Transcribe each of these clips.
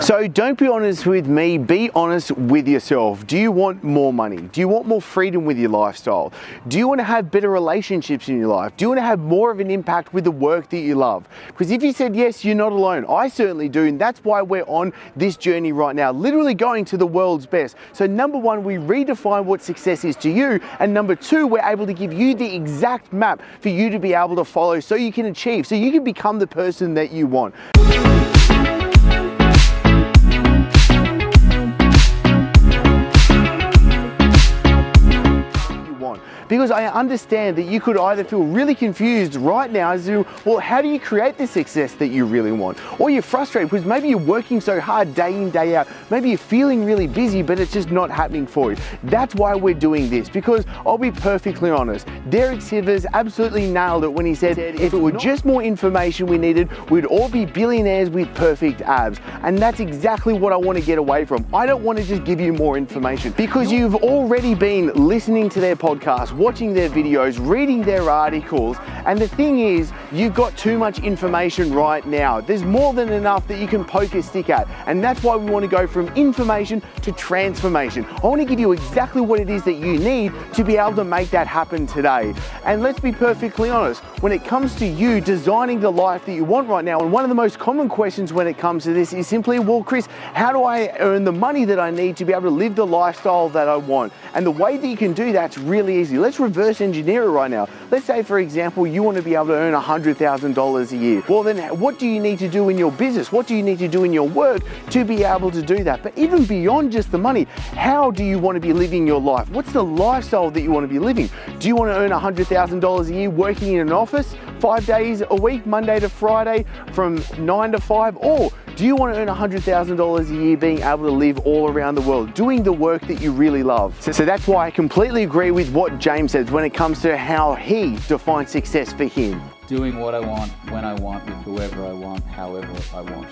So don't be honest with me, be honest with yourself. Do you want more money? Do you want more freedom with your lifestyle? Do you want to have better relationships in your life? Do you want to have more of an impact with the work that you love? Because if you said yes, you're not alone. I certainly do, and that's why we're on this journey right now, literally going to the world's best. So number one, we redefine what success is to you, and number two, we're able to give you the exact map for you to be able to follow so you can achieve, so you can become the person that you want. Because I understand that you could either feel really confused right now as to, well, how do you create the success that you really want? Or you're frustrated because maybe you're working so hard day in, day out. Maybe you're feeling really busy, but it's just not happening for you. That's why we're doing this, because I'll be perfectly honest, Derek Sivers absolutely nailed it when he said, if it were just more information we needed, we'd all be billionaires with perfect abs. And that's exactly what I want to get away from. I don't want to just give you more information, because you've already been listening to their podcast, watching their videos, reading their articles, and the thing is, you've got too much information right now. There's more than enough that you can poke a stick at, and that's why we want to go from information to transformation. I want to give you exactly what it is that you need to be able to make that happen today. And let's be perfectly honest, when it comes to you designing the life that you want right now, and one of the most common questions when it comes to this is simply, well, Chris, how do I earn the money that I need to be able to live the lifestyle that I want? And the way that you can do that's really easy. Let's reverse engineer it right now. Let's say, for example, you want to be able to earn $100,000 a year. Well, then what do you need to do in your business? What do you need to do in your work to be able to do that? But even beyond just the money, how do you want to be living your life? What's the lifestyle that you want to be living? Do you want to earn $100,000 a year working in an office 5 days a week, Monday to Friday from 9 to 5? Or do you want to earn $100,000 a year being able to live all around the world, doing the work that you really love? So that's why I completely agree with what James says when it comes to how he defines success for him. Doing what I want, when I want, with whoever I want, however I want.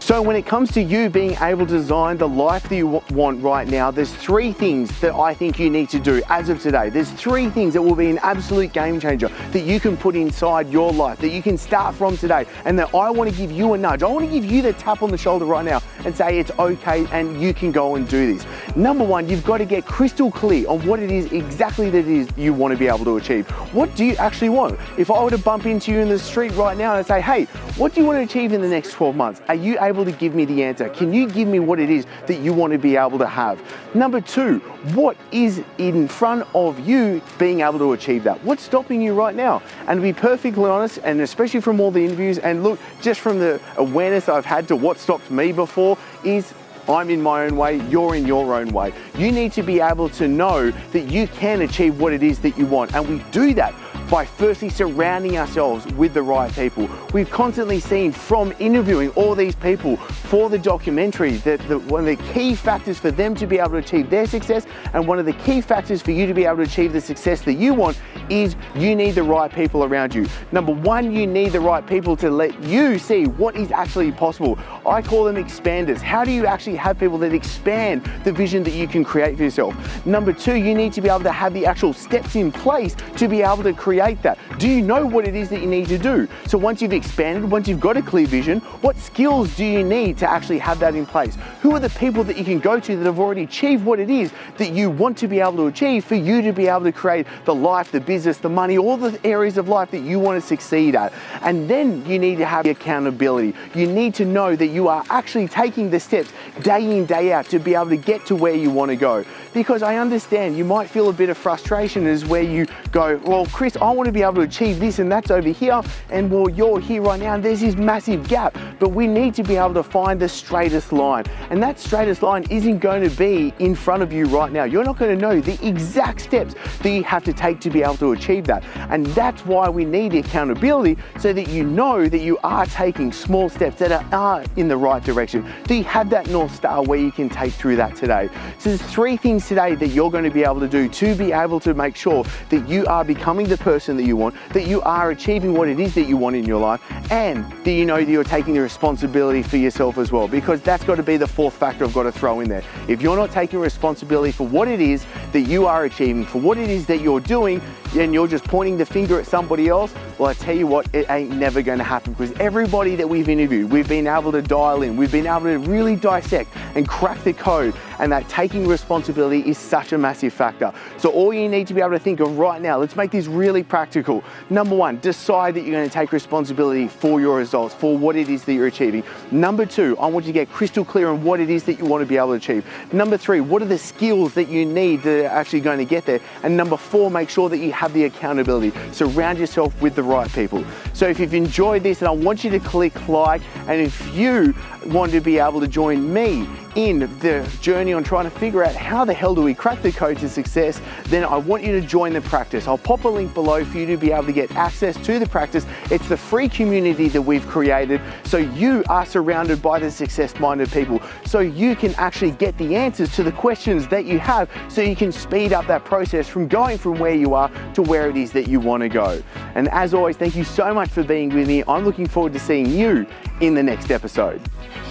So when it comes to you being able to design the life that you want right now, there's three things that I think you need to do as of today. There's three things that will be an absolute game changer that you can put inside your life, that you can start from today, and that I want to give you a nudge. I want to give you the tap on the shoulder right now and say it's okay and you can go and do this. Number one, you've got to get crystal clear on what it is exactly that it is you want to be able to achieve. What do you actually want? If I were to bump into you in the street right now and say, hey, what do you want to achieve in the next 12 months? Are you able to give me the answer? Can you give me what it is that you want to be able to have? Number two, what is in front of you being able to achieve that? What's stopping you right now? And to be perfectly honest, and especially from all the interviews, and look, just from the awareness I've had to what stopped me before, is I'm in my own way, you're in your own way. You need to be able to know that you can achieve what it is that you want. And we do that by firstly surrounding ourselves with the right people. We've constantly seen from interviewing all these people for the documentary that one of the key factors for them to be able to achieve their success, and one of the key factors for you to be able to achieve the success that you want, is you need the right people around you. Number one, you need the right people to let you see what is actually possible. I call them expanders. How do you actually have people that expand the vision that you can create for yourself? Number two, you need to be able to have the actual steps in place to be able to create that. Do you know what it is that you need to do? So once you've expanded, once you've got a clear vision, what skills do you need to actually have that in place? Who are the people that you can go to that have already achieved what it is that you want to be able to achieve for you to be able to create the life, the business, the money, all the areas of life that you want to succeed at? And then you need to have the accountability. You need to know that you are actually taking the steps day in, day out to be able to get to where you want to go. Because I understand you might feel a bit of frustration as where you go, well, Chris, I want to be able to achieve this and that's over here, and well, you're here right now and there's this massive gap. But we need to be able to find the straightest line, and that straightest line isn't going to be in front of you right now. You're not going to know the exact steps that you have to take to be able to achieve that. And that's why we need accountability, so that you know that you are taking small steps that are in the right direction, that you have that North Star where you can take through that today. So there's three things today that you're going to be able to do to be able to make sure that you are becoming the person that you want, that you are achieving what it is that you want in your life, and that you know that you're taking the responsibility for yourself as well, because that's got to be the fourth factor I've got to throw in there. If you're not taking responsibility for what it is that you are achieving, for what it is that you're doing, and you're just pointing the finger at somebody else, Well, I tell you what, it ain't never going to happen, because everybody that we've interviewed, we've been able to dial in, we've been able to really dissect and crack the code, and that taking responsibility is such a massive factor. So all you need to be able to think of right now, let's make this really practical. Number one, decide that you're going to take responsibility for your results, for what it is that you're achieving. Number two, I want you to get crystal clear on what it is that you want to be able to achieve. Number three, what are the skills that you need that are actually going to get there? And number four, make sure that you have the accountability. Surround yourself with the right people. So if you've enjoyed this, and I want you to click like, and if you want to be able to join me in the journey on trying to figure out how the hell do we crack the code to success, then I want you to join the practice. I'll pop a link below for you to be able to get access to the practice. It's the free community that we've created, so you are surrounded by the success-minded people, so you can actually get the answers to the questions that you have, so you can speed up that process from going from where you are to where it is that you want to go. And as always, thank you so much for being with me. I'm looking forward to seeing you in the next episode.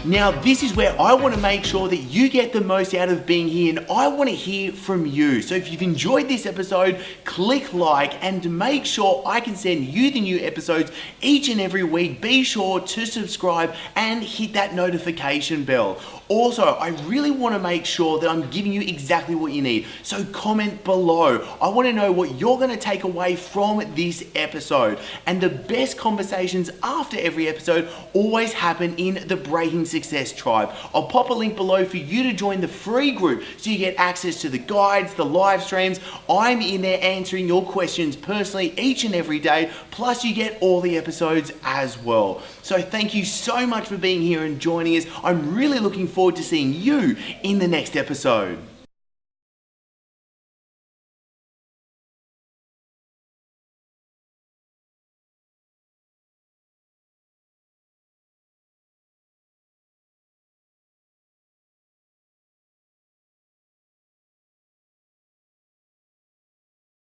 Now, this is where I want to make sure that you get the most out of being here, and I want to hear from you. So if you've enjoyed this episode, click like, and make sure I can send you the new episodes each and every week. Be sure to subscribe and hit that notification bell. Also, I really want to make sure that I'm giving you exactly what you need. So comment below. I want to know what you're going to take away from this episode. And the best conversations after every episode always happen in the Breaking Success Tribe. I'll pop a link below for you to join the free group, so you get access to the guides, the live streams. I'm in there answering your questions personally each and every day, plus you get all the episodes as well. So thank you so much for being here and joining us. I'm really looking forward to seeing you in the next episode.